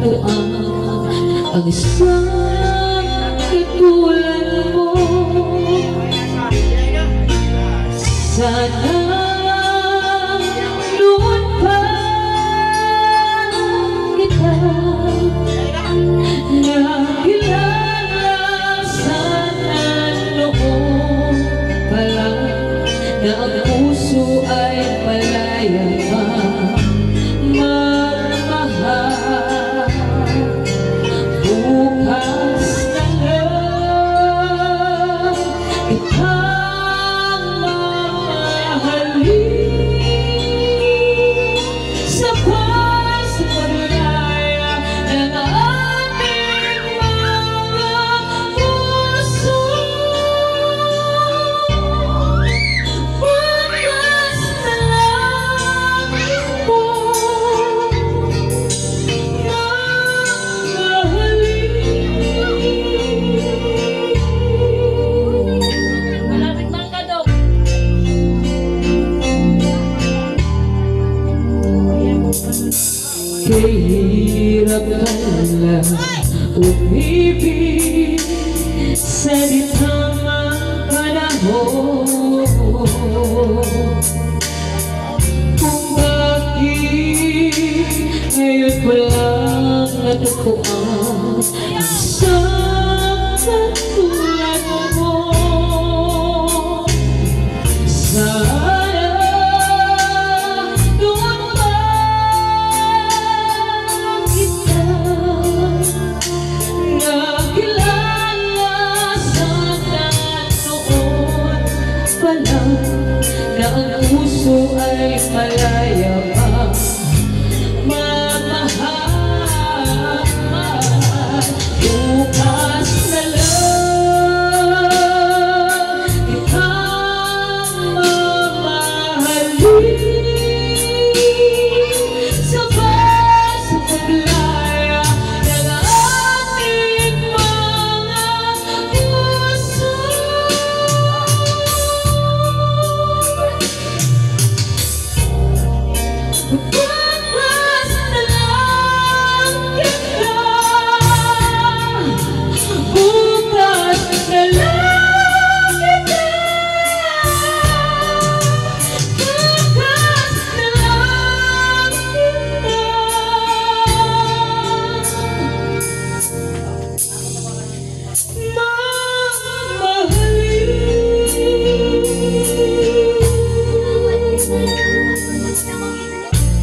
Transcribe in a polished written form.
laruan ang isang katulad mo. Sana noon pa kita nakilala, sana noon pa lang na ang puso ay malaya pa magmahal. Bukas na lang kitang mamahalin, sabay sa paglaya ng ating mga puso. Bukas na lang mo Malapit lang ka, Dok. kahirap pala umibig sa di tamang panahon. Kung bakit ngayon ko lang natagpuan ang isang katulad mo. Sana noon pa kita nakilala, sana noon pa lang na ang puso ay malaya